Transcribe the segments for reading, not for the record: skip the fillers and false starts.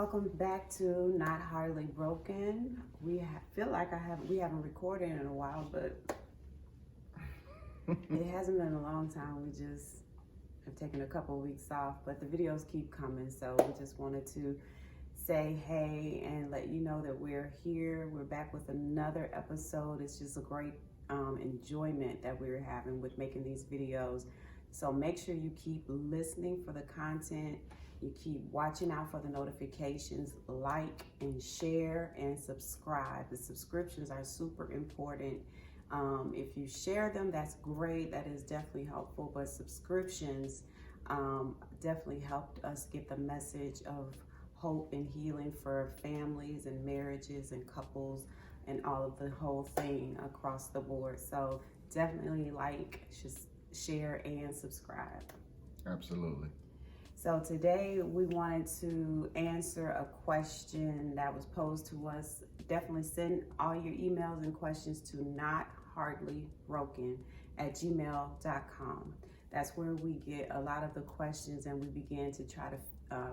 welcome back to Not Hardly Broken. Feel like we haven't recorded in a while, but it hasn't been a long time. We just have taken a couple of weeks off, but the videos keep coming, so we just wanted to say hey and let you know that we're here. We're back with another episode. It's just a great enjoyment that we're having with making these videos. So make sure you keep listening for the content. You keep watching out for the notifications, like and share and subscribe. The subscriptions are super important. If you share them, that's great. That is definitely helpful. But subscriptions definitely helped us get the message of hope and healing for families and marriages and couples and all of the whole thing across the board. So definitely like, share, and subscribe. Absolutely. So today we wanted to answer a question that was posed to us. Definitely send all your emails and questions to nothardlybroken@gmail.com. That's where we get a lot of the questions, and we begin to try to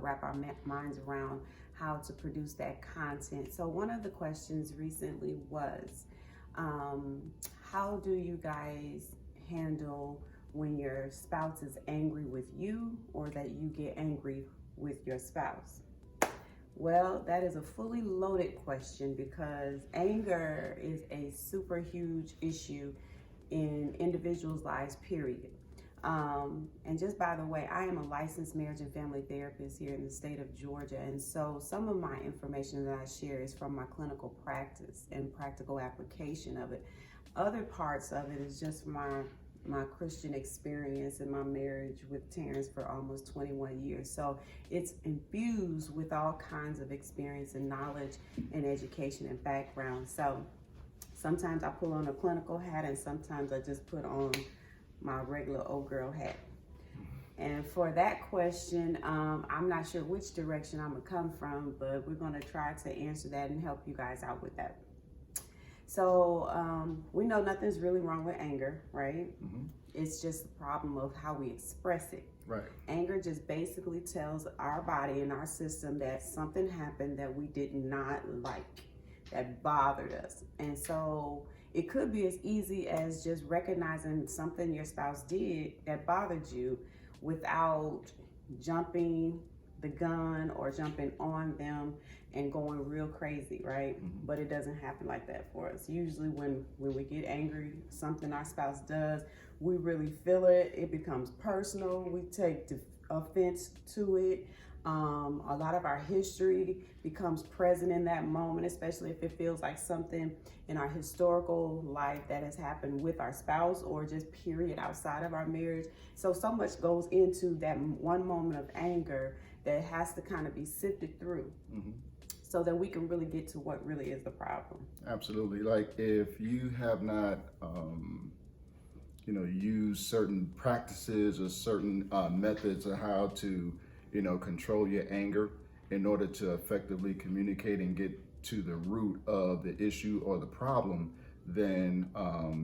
wrap our minds around how to produce that content. So one of the questions recently was, how do you guys handle when your spouse is angry with you or that you get angry with your spouse? Well, that is a fully loaded question because anger is a super huge issue in individuals' lives, period. And just by the way, I am a licensed marriage and family therapist here in the state of Georgia. And so some of my information that I share is from my clinical practice and practical application of it. Other parts of it is just my Christian experience in my marriage with Terrence for almost 21 years. So it's infused with all kinds of experience and knowledge and education and background. So sometimes I pull on a clinical hat and sometimes I just put on my regular old girl hat. And for that question, I'm not sure which direction I'm gonna come from, but we're gonna try to answer that and help you guys out with that. So we know nothing's really wrong with anger, right? Mm-hmm. It's just the problem of how we express it. Right. Anger just basically tells our body and our system that something happened that we did not like, that bothered us. And so it could be as easy as just recognizing something your spouse did that bothered you without jumping the gun or jumping on them and going real crazy, right? Mm-hmm. But it doesn't happen like that for us. Usually when we get angry, something our spouse does, we really feel it. It becomes personal. We take offense to it. A lot of our history becomes present in that moment, especially if it feels like something in our historical life that has happened with our spouse or just period outside of our marriage. So much goes into that one moment of anger that has to kind of be sifted through. Mm-hmm. So that we can really get to what really is the problem. Absolutely. Like if you have not, used certain practices or certain methods of how to, control your anger in order to effectively communicate and get to the root of the issue or the problem, then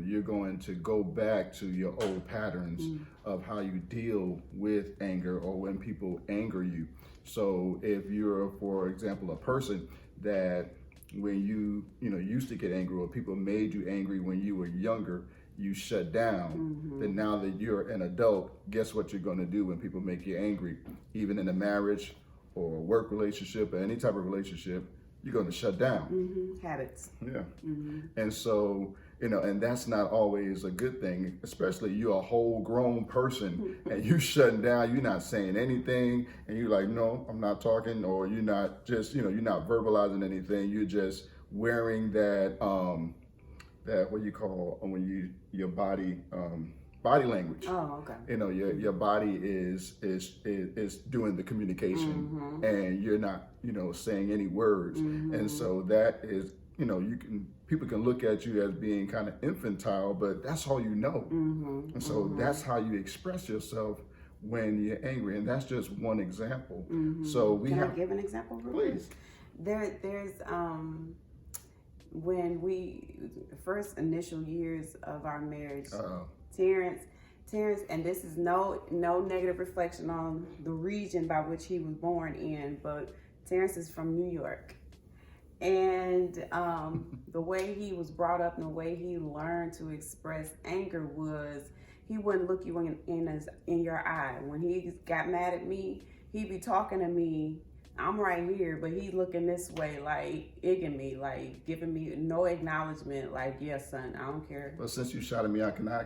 you're going to go back to your old patterns of how you deal with anger or when people anger you. So if you're, for example, a person that when you used to get angry or people made you angry when you were younger, you shut down, then now that you're an adult, guess what you're going to do when people make you angry? Even in a marriage or a work relationship or any type of relationship, you're going to shut down. Mm-hmm. Habits. Yeah. Mm-hmm. And so, and that's not always a good thing, especially you're a whole grown person and you shutting down, you're not saying anything and you're like, no, I'm not talking, or you're not just, you're not verbalizing anything. You're just wearing that, that what you call when your body, body language. Oh, okay. Your body is doing the communication, and you're not, saying any words. And so that is, people can look at you as being kind of infantile, but that's all you know. And so that's how you express yourself when you're angry, and that's just one example. So Can I give an example real quick? Please. There's when the first initial years of our marriage, Terrence, and this is no negative reflection on the region by which he was born in, but Terrence is from New York. And the way he was brought up and the way he learned to express anger was he wouldn't look you in your eye. When he got mad at me, he'd be talking to me. I'm right here, but he's looking this way, like egging me, like giving me no acknowledgement. Like, yeah, son, I don't care. But since you shouted me out, can I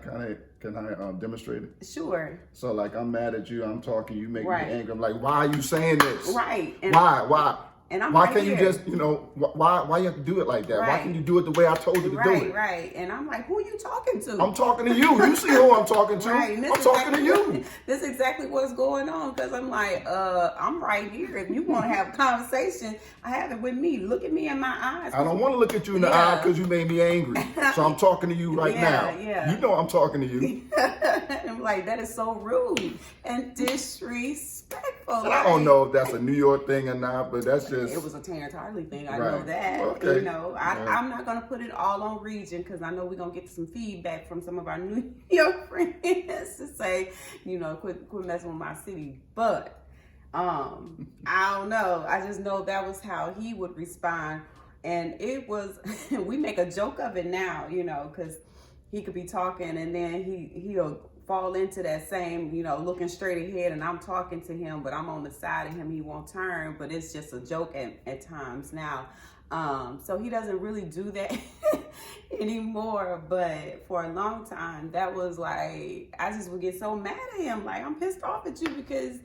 demonstrate it? Sure. So like I'm mad at you, I'm talking, you make me Right. angry. I'm like, why are you saying this? Right. And Why? And I'm why right can't here. you just, why you have to do it like that? Why Right. can't you do it the way I told you to do it? Right. And I'm like, who are you talking to? I'm talking to you. You see who I'm talking to? Right. And I'm talking to you. This is exactly what's going on, because I'm like, I'm right here. If you want to have a conversation, I have it with me. Look at me in my eyes. I don't want to look at you in the eye because you made me angry. So I'm talking to you right now. Yeah. You know I'm talking to you. I'm like, that is so rude and disrespectful. I don't know if that's a New York thing or not, but that's just... It was a Terrence Hartley thing. I Right. know that. Okay. You know, I'm not going to put it all on region, because I know we're going to get some feedback from some of our New York friends to say, quit messing with my city. But I don't know. I just know that was how he would respond. And it was, we make a joke of it now, because he could be talking and then he'll fall into that same, looking straight ahead, and I'm talking to him, but I'm on the side of him. He won't turn, but it's just a joke at times now. So he doesn't really do that anymore. But for a long time, that was like, I just would get so mad at him. Like, I'm pissed off at you because,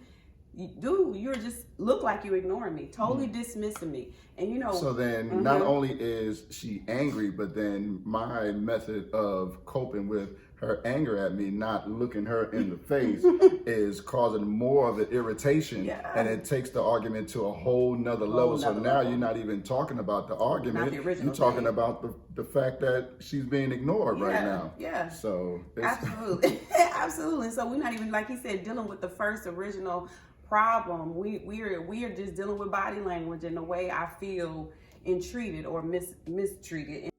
dude, you're just look like you ignoring me, totally dismissing me. And So then not only is she angry, but then my method of coping with her anger at me, not looking her in the face, is causing more of an irritation. Yeah. And it takes the argument to a whole nother level. So now you're not even talking about the argument. Not the original You're talking thing. about the fact that she's being ignored right now. Yeah. So Absolutely. Absolutely. So we're not even, like he said, dealing with the first original problem. We are just dealing with body language and the way I feel entreated or mistreated.